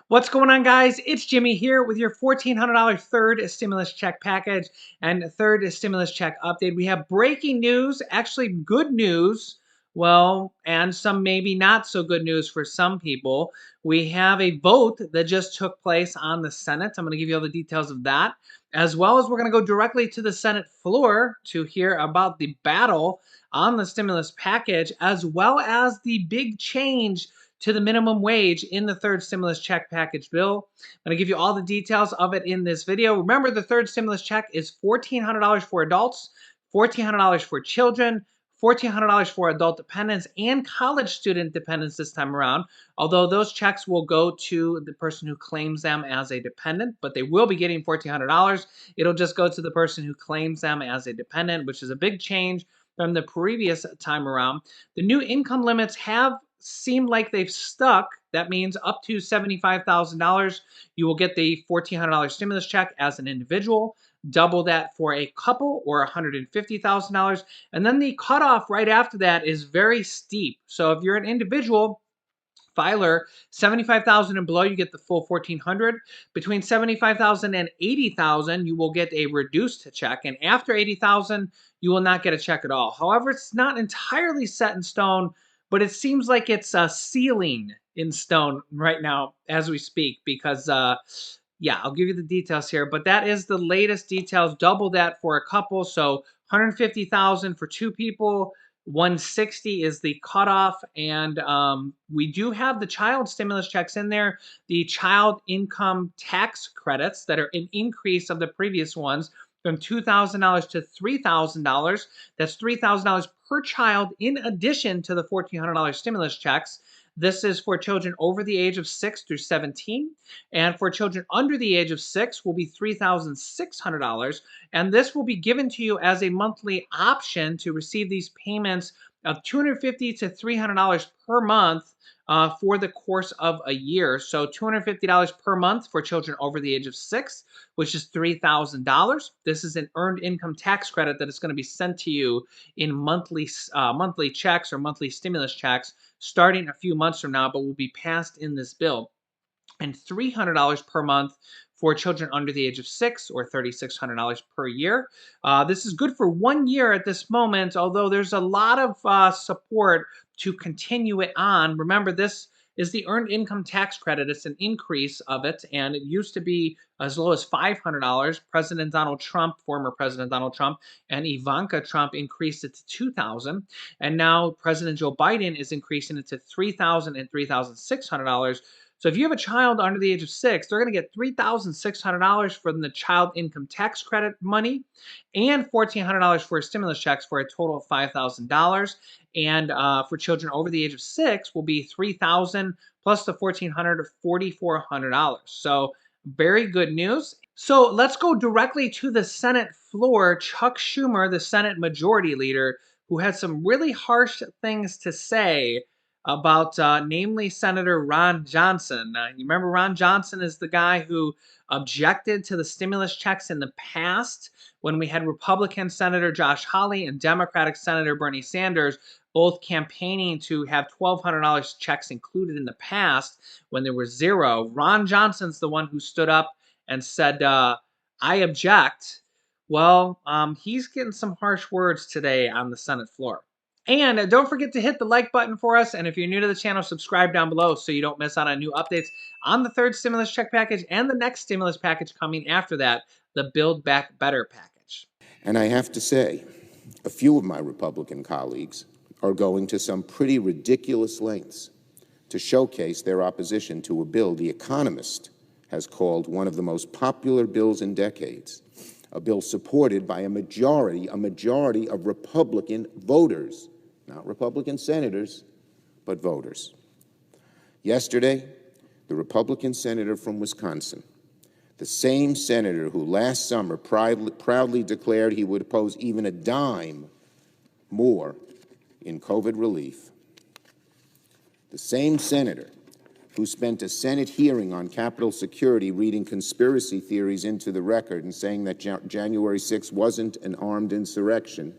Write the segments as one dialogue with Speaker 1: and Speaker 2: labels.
Speaker 1: What's going on, guys? It's Jimmy here with your $1,400 third stimulus check package and third stimulus check update. We have breaking news, actually good news, well, and some maybe not so good news for some people. We have a vote that just took place on the Senate. I'm going to give you all the details of that, as well as we're going to go directly to the Senate floor to hear about the battle on the stimulus package, as well as the big change to the minimum wage in the third stimulus check package bill. I'm going to give you all the details of it in this video. Remember, the third stimulus check is $1,400 for adults, $1,400 for children, $1,400 for adult dependents and college student dependents this time around, although those checks will go to the person who claims them as a dependent, but they will be getting $1,400. It'll just go to the person who claims them as a dependent, which is a big change from the previous time around. The new income limits have seemed like they've stuck. That means up to $75,000, you will get the $1,400 stimulus check as an individual. Double that for a couple, or $150,000. And then the cutoff right after that is very steep. So if you're an individual filer, 75,000 and below, you get the full 1,400. Between 75,000 and 80,000, you will get a reduced check, and after 80,000, you will not get a check at all. However, it's not entirely set in stone, but it seems like it's a ceiling in stone right now as we speak, because yeah, I'll give you the details here, but that is the latest details. Double that for a couple, so 150,000 for two people. 160 is the cutoff, and we do have the child stimulus checks in there, the child income tax credits that are an increase of the previous ones from $2,000 to $3,000. That's $3,000 per child in addition to the $1,400 stimulus checks. This is for children over the age of 6 through 17, and for children under the age of 6 will be $3,600. And this will be given to you as a monthly option to receive these payments of $250 to $300 per month for the course of a year. So $250 per month for children over the age of 6, which is $3,000. This is an earned income tax credit that is going to be sent to you in monthly checks or monthly stimulus checks starting a few months from now, but will be passed in this bill. And $300 per month for children under the age of 6, or $3,600 per year. This is good for 1 year at this moment, although there's a lot of support to continue it on. Remember, this is the earned income tax credit. It's an increase of it, and it used to be as low as $500. President Donald Trump, former President Donald Trump, and Ivanka Trump increased it to $2,000, and now President Joe Biden is increasing it to $3,000 and $3,600. So if you have a child under the age of 6, they're going to get $3,600 from the child income tax credit money and $1,400 for stimulus checks, for a total of $5,000. And for children over the age of 6 will be $3,000 plus the $1,400 of $4,400. So very good news. So let's go directly to the Senate floor. Chuck Schumer, the Senate Majority Leader, who had some really harsh things to say about namely Senator Ron Johnson. You remember Ron Johnson is the guy who objected to the stimulus checks in the past when we had Republican Senator Josh Hawley and Democratic Senator Bernie Sanders both campaigning to have $1,200 checks included in the past when there were zero. Ron Johnson's the one who stood up and said, I object. Well, he's getting some harsh words today on the Senate floor. And don't forget to hit the like button for us. And if you're new to the channel, subscribe down below so you don't miss out on new updates on the third stimulus check package and the next stimulus package coming after that, the Build Back Better package.
Speaker 2: And I have to say, a few of my Republican colleagues are going to some pretty ridiculous lengths to showcase their opposition to a bill The Economist has called one of the most popular bills in decades, a bill supported by a majority of Republican voters. Not Republican senators, but voters. Yesterday, the Republican senator from Wisconsin, the same senator who last summer proudly declared he would oppose even a dime more in COVID relief, the same senator who spent a Senate hearing on Capitol security reading conspiracy theories into the record and saying that January 6th wasn't an armed insurrection,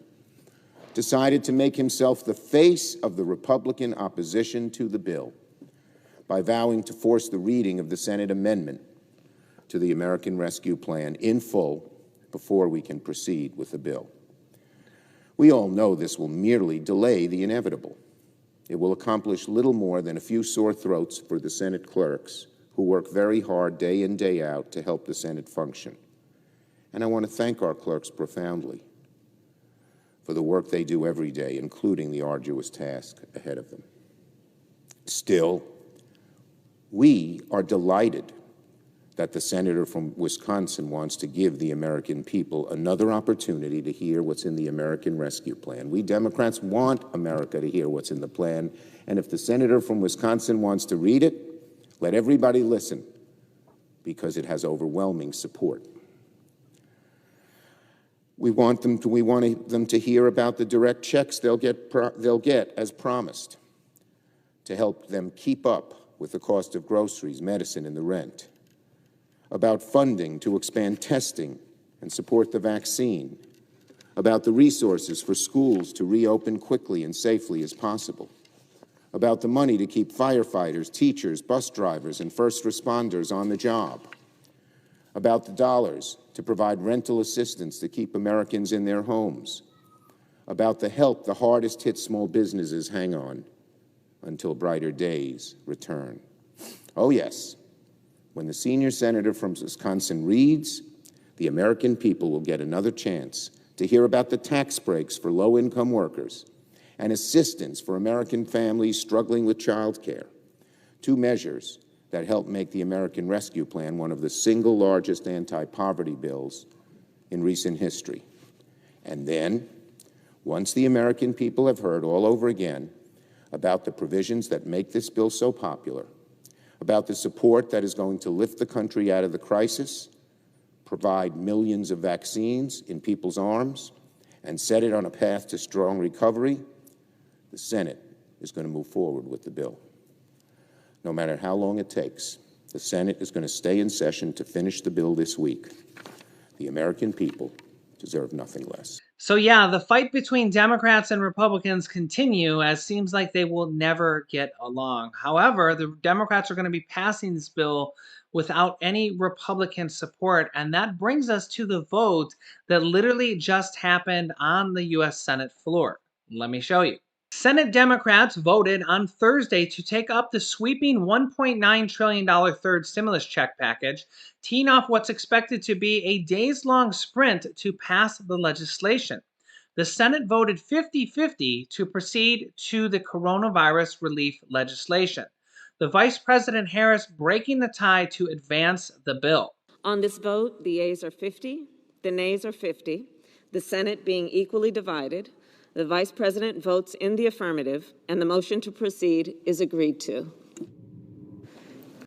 Speaker 2: decided to make himself the face of the Republican opposition to the bill by vowing to force the reading of the Senate amendment to the American Rescue Plan in full before we can proceed with the bill. We all know this will merely delay the inevitable. It will accomplish little more than a few sore throats for the Senate clerks who work very hard day in, day out to help the Senate function. And I want to thank our clerks profoundly for the work they do every day, including the arduous task ahead of them. Still, we are delighted that the senator from Wisconsin wants to give the American people another opportunity to hear what's in the American Rescue Plan. We Democrats want America to hear what's in the plan, and if the senator from Wisconsin wants to read it, let everybody listen, because it has overwhelming support. We want them to hear about the direct checks they'll get as promised to help them keep up with the cost of groceries, medicine, and the rent, about funding to expand testing and support the vaccine, about the resources for schools to reopen quickly and safely as possible, about the money to keep firefighters, teachers, bus drivers, and first responders on the job, about the dollars to provide rental assistance to keep Americans in their homes, about the help the hardest hit small businesses hang on until brighter days return. Oh yes, when the senior senator from Wisconsin reads, the American people will get another chance to hear about the tax breaks for low-income workers and assistance for American families struggling with child care, two measures that help make the American Rescue Plan one of the single largest anti-poverty bills in recent history. And then, once the American people have heard all over again about the provisions that make this bill so popular, about the support that is going to lift the country out of the crisis, provide millions of vaccines in people's arms, and set it on a path to strong recovery, the Senate is going to move forward with the bill. No matter how long it takes, the Senate is going to stay in session to finish the bill this week. The American people deserve nothing less.
Speaker 1: So yeah, the fight between Democrats and Republicans continue, as seems like they will never get along. However, the Democrats are going to be passing this bill without any Republican support, and that brings us to the vote that literally just happened on the U.S. Senate floor. Let me show you. Senate Democrats voted on Thursday to take up the sweeping $1.9 trillion third stimulus check package, teeing off what's expected to be a days-long sprint to pass the legislation. The Senate voted 50-50 to proceed to the coronavirus relief legislation. The Vice President Harris breaking the tie to advance the bill.
Speaker 3: On this vote, the yeas are 50, the nays are 50, the Senate being equally divided. The Vice President votes in the affirmative, and the motion to proceed is agreed to.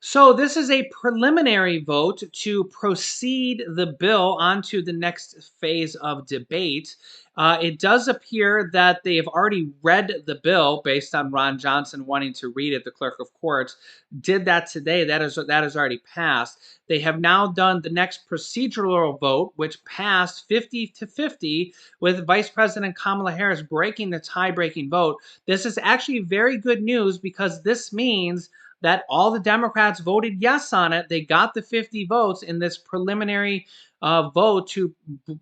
Speaker 1: So this is a preliminary vote to proceed the bill onto the next phase of debate. It does appear that they have already read the bill based on Ron Johnson wanting to read it. The clerk of courts did that today. That is already passed. They have now done the next procedural vote, which passed 50-50, with Vice President Kamala Harris breaking the tie-breaking vote. This is actually very good news because this means that all the Democrats voted yes on it. They got the 50 votes in this preliminary vote to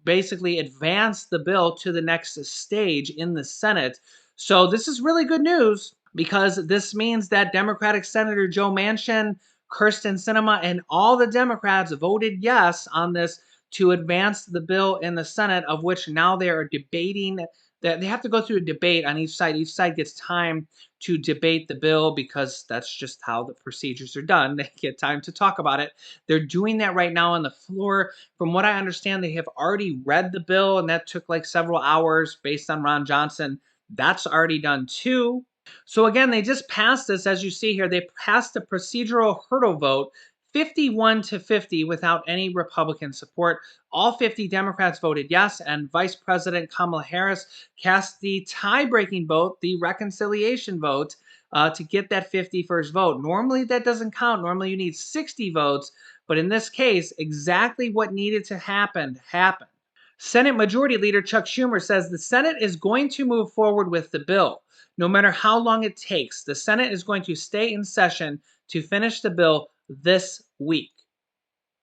Speaker 1: basically advance the bill to the next stage in the Senate. So this is really good news because this means that Democratic Senator Joe Manchin, Kyrsten Sinema, and all the Democrats voted yes on this to advance the bill in the Senate, of which now they are debating. That they have to go through a debate on each side. Each side gets time to debate the bill because that's just how the procedures are done. They get time to talk about it. They're doing that right now on the floor. From what I understand, they have already read the bill, and that took like several hours based on Ron Johnson. That's already done too. So again, they just passed this, as you see here. They passed the procedural hurdle vote 51-50 without any Republican support. All 50 Democrats voted yes, and Vice President Kamala Harris cast the tie-breaking vote, the reconciliation vote, to get that 51st vote. Normally that doesn't count. Normally you need 60 votes, but in this case, exactly what needed to happen happened. Senate Majority Leader Chuck Schumer says the Senate is going to move forward with the bill. No matter how long it takes, the Senate is going to stay in session to finish the bill this week,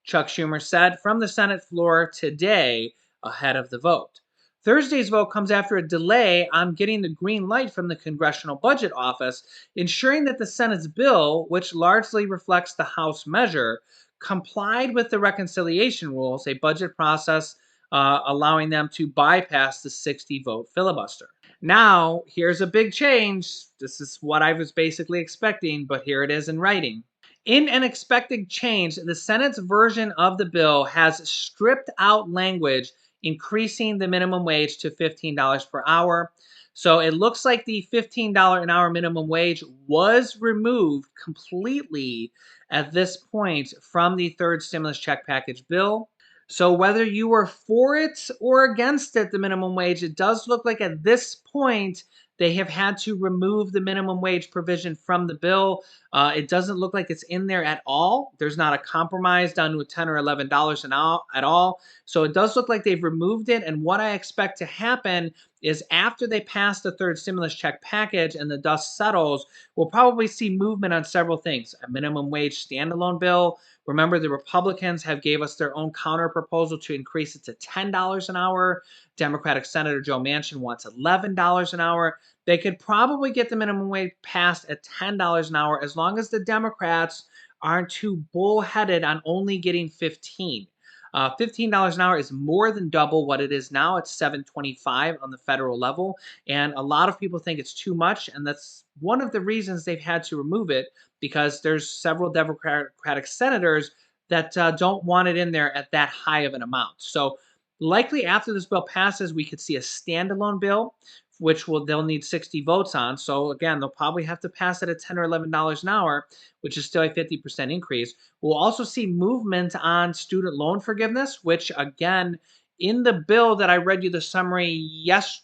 Speaker 1: Chuck Schumer said from the Senate floor today ahead of the vote. Thursday's vote comes after a delay on getting the green light from the Congressional Budget Office, ensuring that the Senate's bill, which largely reflects the House measure, complied with the reconciliation rules, a budget process allowing them to bypass the 60-vote filibuster. Now, here's a big change. This is what I was basically expecting, but here it is in writing. In an expected change, the Senate's version of the bill has stripped out language increasing the minimum wage to $15 per hour. So it looks like the $15 an hour minimum wage was removed completely at this point from the third stimulus check package bill. So whether you were for it or against it, the minimum wage, it does look like at this point they have had to remove the minimum wage provision from the bill. It doesn't look like it's in there at all. There's not a compromise down to $10 or $11 an hour at all. So it does look like they've removed it. And what I expect to happen is after they pass the third stimulus check package and the dust settles, we'll probably see movement on several things. A minimum wage standalone bill. Remember, the Republicans have gave us their own counter proposal to increase it to $10 an hour. Democratic Senator Joe Manchin wants $11 an hour. They could probably get the minimum wage passed at $10 an hour as long as the Democrats aren't too bullheaded on only getting $15. $15 an hour is more than double what it is now. It's $7.25 on the federal level, and a lot of people think it's too much, and that's one of the reasons they've had to remove it, because there's several Democratic senators that don't want it in there at that high of an amount. So likely after this bill passes, we could see a standalone bill, which they'll need 60 votes on. So again, they'll probably have to pass it at $10 or $11 an hour, which is still a 50% increase. We'll also see movement on student loan forgiveness, which again, in the bill that I read you the summary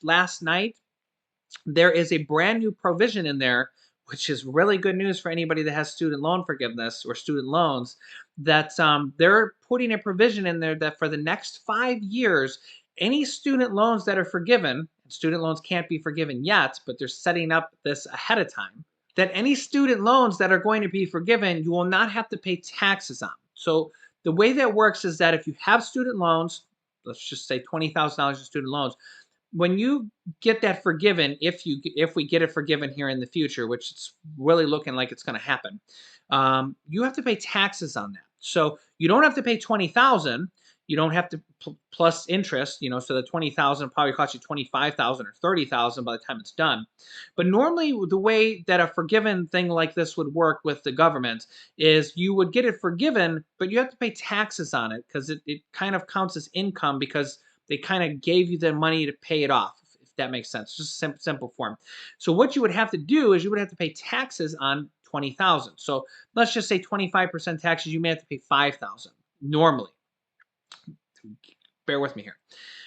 Speaker 1: last night, there is a brand new provision in there, which is really good news for anybody that has student loan forgiveness or student loans, that they're putting a provision in there that for the next 5 years, any student loans that are forgiven, student loans can't be forgiven yet, but they're setting up this ahead of time, that any student loans that are going to be forgiven, you will not have to pay taxes on. So the way that works is that if you have student loans, let's just say $20,000 in student loans, when you get that forgiven, if we get it forgiven here in the future, which it's really looking like it's going to happen, you have to pay taxes on that. So you don't have to pay $20,000. You don't have to plus interest. So the $20,000 probably cost you $25,000 or $30,000 by the time it's done. But normally, the way that a forgiven thing like this would work with the government is you would get it forgiven, but you have to pay taxes on it because it kind of counts as income because they kind of gave you the money to pay it off, if that makes sense. Just simple form. So what you would have to do is you would have to pay taxes on $20,000. So let's just say 25% taxes, you may have to pay $5,000 normally. Bear with me here.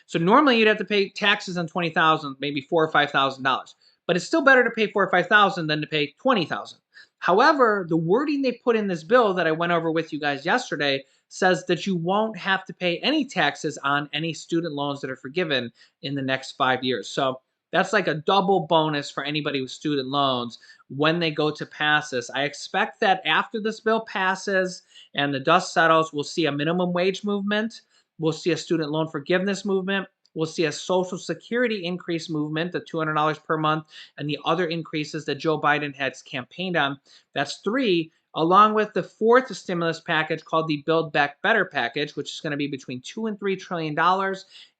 Speaker 1: So normally you'd have to pay taxes on $20,000, maybe $4,000 or $5,000. But it's still better to pay $4,000 or $5,000 than to pay $20,000. However, the wording they put in this bill that I went over with you guys yesterday says that you won't have to pay any taxes on any student loans that are forgiven in the next 5 years. So that's like a double bonus for anybody with student loans when they go to pass this. I expect that after this bill passes and the dust settles, we'll see a minimum wage movement. We'll see a student loan forgiveness movement. We'll see a Social Security increase movement, the $200 per month, and the other increases that Joe Biden has campaigned on. That's 3, along with the 4th stimulus package called the Build Back Better package, which is going to be between $2 and $3 trillion,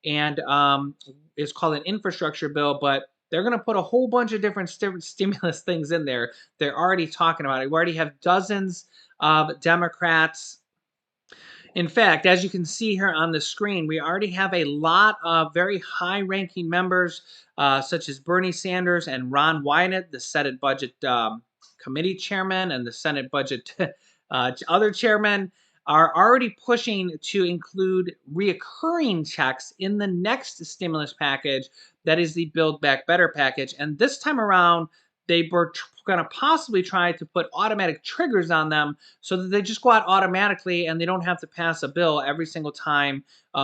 Speaker 1: and is called an infrastructure bill. But they're going to put a whole bunch of different stimulus things in there. They're already talking about it. We already have dozens of Democrats. In fact, as you can see here on the screen, we already have a lot of very high-ranking members, such as Bernie Sanders and Ron Wyden, the Senate Budget Committee Chairman and the Senate Budget other chairman, are already pushing to include reoccurring checks in the next stimulus package, that is the Build Back Better package. And this time around, they were going to possibly try to put automatic triggers on them so that they just go out automatically and they don't have to pass a bill every single time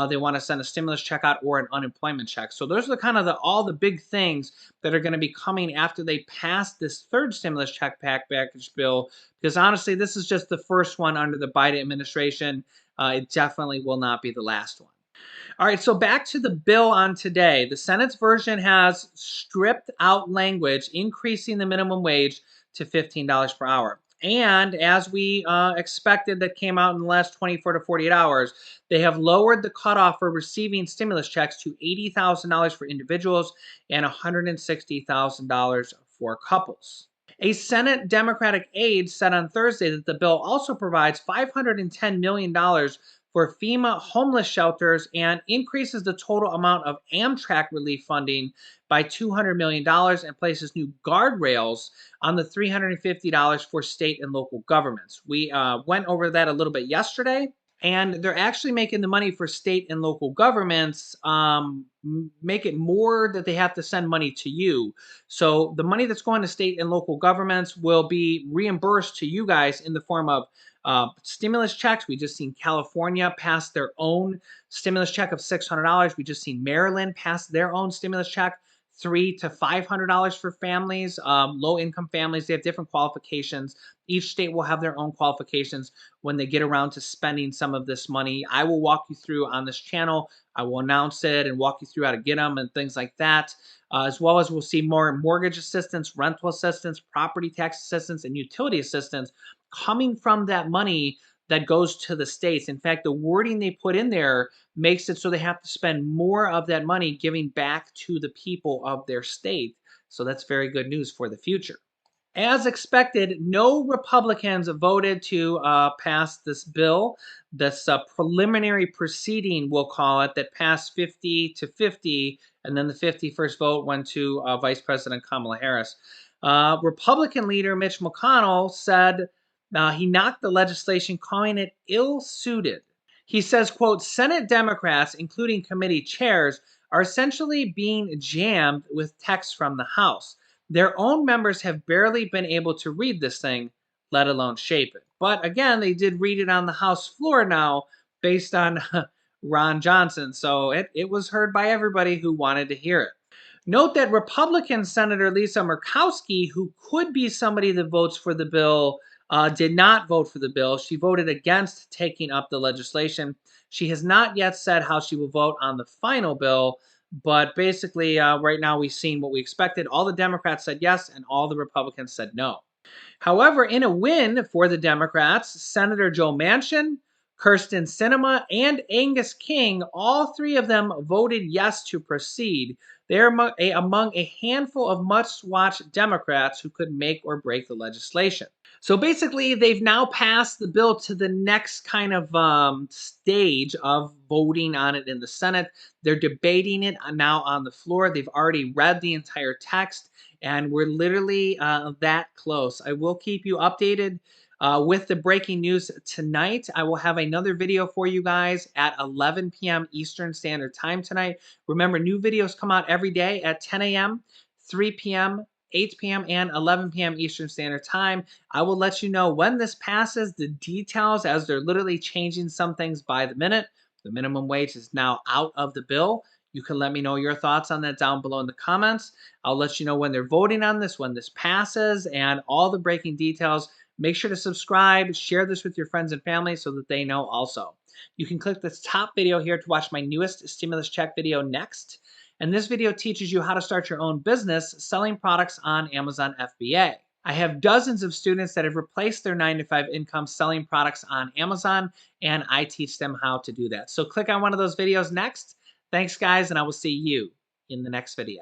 Speaker 1: they want to send a stimulus check out or an unemployment check. So those are kind of all the big things that are going to be coming after they pass this third stimulus check package bill. Because honestly, this is just the first one under the Biden administration. It definitely will not be the last one. All right, so back to the bill on today. The Senate's version has stripped out language increasing the minimum wage to $15 per hour. And as we expected, that came out in the last 24 to 48 hours, they have lowered the cutoff for receiving stimulus checks to $80,000 for individuals and $160,000 for couples. A Senate Democratic aide said on Thursday that the bill also provides $510 million for FEMA homeless shelters and increases the total amount of Amtrak relief funding by $200 million and places new guardrails on the $350 for state and local governments. We went over that a little bit yesterday. And they're actually making the money for state and local governments make it more that they have to send money to you. So the money that's going to state and local governments will be reimbursed to you guys in the form of stimulus checks. We just seen California pass their own stimulus check of $600. We just seen Maryland pass their own stimulus check, $300 to $500 for families, low-income families. They have different qualifications. Each state will have their own qualifications when they get around to spending some of this money. I will walk you through on this channel. I will announce it and walk you through how to get them and things like that, as well as we'll see more mortgage assistance, rental assistance, property tax assistance, and utility assistance coming from that money that goes to the states. In fact, the wording they put in there makes it so they have to spend more of that money giving back to the people of their state. So that's very good news for the future. As expected, no Republicans voted to pass this bill, this preliminary proceeding, we'll call it, that passed 50 to 50, and then the 51st vote went to Vice President Kamala Harris. Republican leader Mitch McConnell said he knocked the legislation, calling it ill-suited. He says, quote, Senate Democrats, including committee chairs, are essentially being jammed with text from the House. Their own members have barely been able to read this thing, let alone shape it. But again, they did read it on the House floor now based on Ron Johnson. So it was heard by everybody who wanted to hear it. Note that Republican Senator Lisa Murkowski, who could be somebody that votes for the bill, did not vote for the bill. She voted against taking up the legislation. She has not yet said how she will vote on the final bill. But basically, right now we've seen what we expected. All the Democrats said yes, and all the Republicans said no. However, in a win for the Democrats, Senator Joe Manchin, Kyrsten Sinema, and Angus King, all three of them voted yes to proceed. They're among a handful of must-watch Democrats who could make or break the legislation. So basically, they've now passed the bill to the next kind of stage of voting on it in the Senate. They're debating it now on the floor. They've already read the entire text, and we're literally that close. I will keep you updated with the breaking news tonight. I will have another video for you guys at 11 p.m. Eastern Standard Time tonight. Remember, new videos come out every day at 10 a.m., 3 p.m., 8 p.m. and 11 p.m. Eastern Standard Time. I will let you know when this passes, the details, as they're literally changing some things by the minute. The minimum wage is now out of the bill. You can let me know your thoughts on that down below in the comments. I'll let you know when they're voting on this, when this passes, and all the breaking details. Make sure to subscribe, share this with your friends and family so that they know also. You can click this top video here to watch my newest stimulus check video next. And this video teaches you how to start your own business selling products on Amazon FBA. I have dozens of students that have replaced their 9-to-5 income selling products on Amazon, and I teach them how to do that. So click on one of those videos next. Thanks, guys, and I will see you in the next video.